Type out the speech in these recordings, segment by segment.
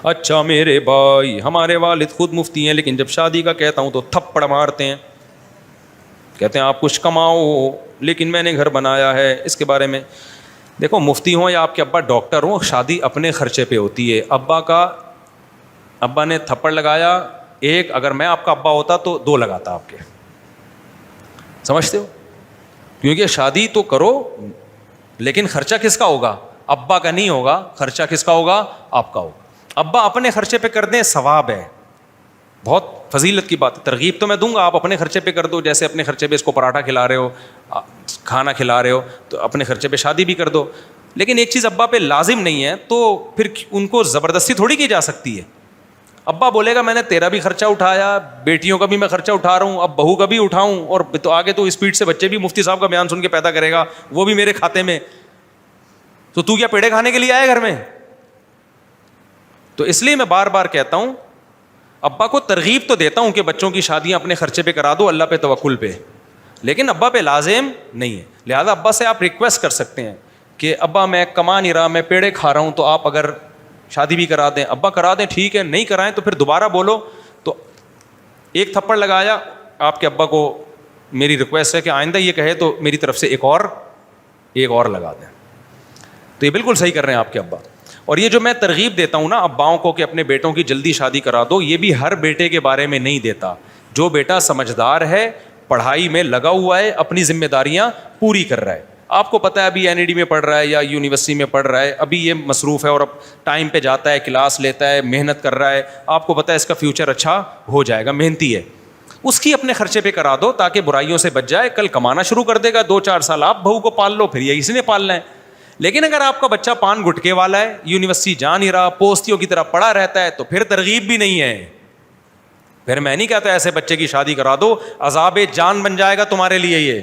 اچھا میرے بھائی ہمارے والد خود مفتی ہیں لیکن جب شادی کا کہتا ہوں تو تھپڑ مارتے ہیں, کہتے ہیں آپ کچھ کماؤ لیکن میں نے گھر بنایا ہے. اس کے بارے میں دیکھو, مفتی ہوں یا آپ کے ابا ڈاکٹر ہوں, شادی اپنے خرچے پہ ہوتی ہے. ابا نے تھپڑ لگایا ایک, اگر میں آپ کا ابا ہوتا تو 2 لگاتا آپ کے. سمجھتے ہو؟ کیونکہ شادی تو کرو لیکن خرچہ کس کا ہوگا؟ ابا کا نہیں ہوگا. خرچہ کس کا ہوگا؟ آپ کا ہوگا. ابا اپنے خرچے پہ کر دیں, ثواب ہے, بہت فضیلت کی بات ہے. ترغیب تو میں دوں گا, آپ اپنے خرچے پہ کر دو. جیسے اپنے خرچے پہ اس کو پراٹھا کھلا رہے ہو, کھانا کھلا رہے ہو, تو اپنے خرچے پہ شادی بھی کر دو. لیکن ایک چیز ابا پہ لازم نہیں ہے تو پھر ان کو زبردستی تھوڑی کی جا سکتی ہے. ابا بولے گا میں نے تیرا بھی خرچہ اٹھایا, بیٹیوں کا بھی میں خرچہ اٹھا رہا ہوں, اب بہو کا بھی اٹھاؤں, اور تو آگے تو اسپیڈ سے بچے بھی مفتی صاحب کا بیان سن کے پیدا کرے گا, وہ بھی میرے کھاتے میں. تو کیا پیڑے کھانے کے لیے آئے گھر میں؟ تو اس لیے میں بار بار کہتا ہوں, ابا کو ترغیب تو دیتا ہوں کہ بچوں کی شادیاں اپنے خرچے پہ کرا دو, اللہ پہ توکل پہ, لیکن ابا پہ لازم نہیں ہے. لہذا ابا سے آپ ریکویسٹ کر سکتے ہیں کہ ابا میں کما نہیں رہا, میں پیڑے کھا رہا ہوں, تو آپ اگر شادی بھی کرا دیں. ابا کرا دیں ٹھیک ہے, نہیں کرائیں تو پھر دوبارہ بولو. تو ایک تھپڑ لگایا آپ کے ابا کو, میری ریکویسٹ ہے کہ آئندہ یہ کہے تو میری طرف سے ایک اور لگا دیں. تو یہ بالکل صحیح کر رہے ہیں آپ کے ابا. اور یہ جو میں ترغیب دیتا ہوں نا اباؤں کو کہ اپنے بیٹوں کی جلدی شادی کرا دو, یہ بھی ہر بیٹے کے بارے میں نہیں دیتا. جو بیٹا سمجھدار ہے, پڑھائی میں لگا ہوا ہے, اپنی ذمہ داریاں پوری کر رہا ہے. آپ کو پتہ ہے ابھی NED میں پڑھ رہا ہے یا یونیورسٹی میں پڑھ رہا ہے, ابھی یہ مصروف ہے اور اب ٹائم پہ جاتا ہے, کلاس لیتا ہے, محنت کر رہا ہے, آپ کو پتہ ہے اس کا فیوچر اچھا ہو جائے گا, محنتی ہے, اس کی اپنے خرچے پہ کرا دو تاکہ برائیوں سے بچ جائے. کل کمانا شروع کر دے گا, 2-4 سال آپ بہو کو پال لو, پھر یہ اسی نے پالنا ہے. لیکن اگر آپ کا بچہ پان گٹکے والا ہے, یونیورسٹی جا نہیں رہا, پوستیوں کی طرح پڑا رہتا ہے, تو پھر ترغیب بھی نہیں ہے. پھر میں نہیں کہتا ایسے بچے کی شادی کرا دو, عذاب جان بن جائے گا تمہارے لیے. یہ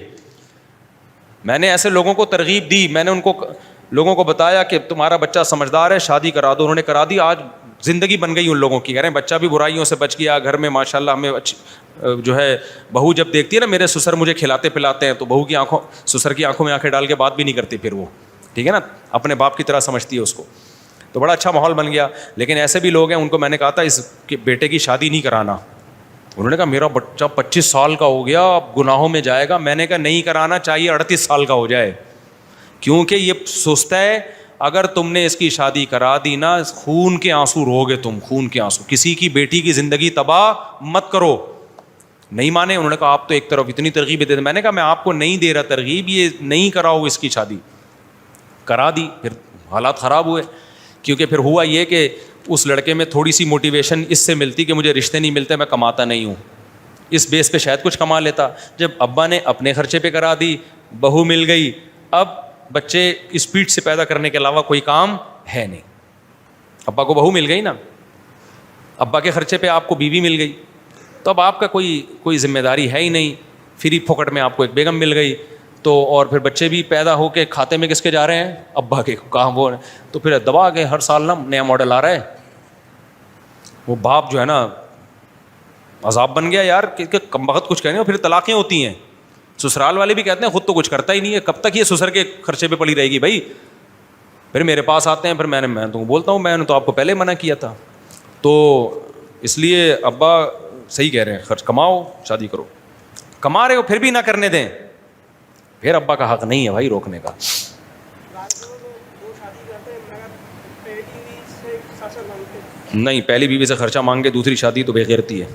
میں نے ایسے لوگوں کو ترغیب دی, میں نے ان کو لوگوں کو بتایا کہ تمہارا بچہ سمجھدار ہے, شادی کرا دو. انہوں نے کرا دی, آج زندگی بن گئی ان لوگوں کی. کہہ رہے ہیں بچہ بھی برائیوں سے بچ گیا, گھر میں ماشاءاللہ ہمیں جو ہے بہو جب دیکھتی ہے نا میرے سسر مجھے کھلاتے پلاتے ہیں, تو بہو کی آنکھوں, سسر کی آنکھوں میں آنکھیں ڈال کے بات بھی نہیں کرتی پھر وہ, ٹھیک ہے نا, اپنے باپ کی طرح سمجھتی ہے اس کو. تو بڑا اچھا ماحول بن گیا. لیکن ایسے بھی لوگ ہیں, ان کو میں نے کہا تھا اس کے بیٹے کی شادی نہیں کرانا. انہوں نے کہا میرا بچہ 25 سال کا ہو گیا, اب گناہوں میں جائے گا. میں نے کہا نہیں کرانا چاہیے, 38 سال کا ہو جائے, کیونکہ یہ سوچتا ہے اگر تم نے اس کی شادی کرا دی نا, خون کے آنسو رو گے تم, خون کے آنسو. کسی کی بیٹی کی زندگی تباہ مت کرو. نہیں مانے. انہوں نے کہا آپ تو ایک طرف اتنی ترغیب دیتے. میں نے کہا میں آپ کو نہیں دے رہا ترغیب, یہ نہیں کراؤ اس کی شادی. کرا دی, پھر حالات خراب ہوئے. کیونکہ پھر ہوا یہ کہ اس لڑکے میں تھوڑی سی موٹیویشن اس سے ملتی کہ مجھے رشتے نہیں ملتے, میں کماتا نہیں ہوں, اس بیس پہ شاید کچھ کما لیتا. جب ابا نے اپنے خرچے پہ کرا دی, بہو مل گئی, اب بچے اسپیڈ سے پیدا کرنے کے علاوہ کوئی کام ہے نہیں. ابا کو بہو مل گئی نا, ابا کے خرچے پہ آپ کو بیوی مل گئی, تو اب آپ کا کوئی ذمہ داری ہے ہی نہیں. فری پھوکٹ میں آپ کو ایک بیگم مل گئی, تو اور پھر بچے بھی پیدا ہو کے کھاتے میں کس کے جا رہے ہیں؟ ابا کے. کہاں وہ, تو پھر دبا کے ہر سال نا نیا ماڈل آ رہا ہے. وہ باپ جو ہے نا عذاب بن گیا یار, کہ کم بخت کچھ کہنے, پھر طلاقیں ہوتی ہیں. سسرال والے بھی کہتے ہیں خود تو کچھ کرتا ہی نہیں ہے, کب تک یہ سسر کے خرچے پہ پڑی رہے گی بھائی. پھر میرے پاس آتے ہیں, پھر میں تو بولتا ہوں میں نے تو آپ کو پہلے منع کیا تھا. تو اس لیے ابا صحیح کہہ رہے ہیں, خرچ کماؤ, شادی کرو. کما رہے ہو پھر بھی نہ کرنے دیں, پھر ابا کا حق نہیں ہے بھائی روکنے کا. نہیں, پہلی بیوی سے خرچہ مانگ کے دوسری شادی تو بے غیرتی ہے.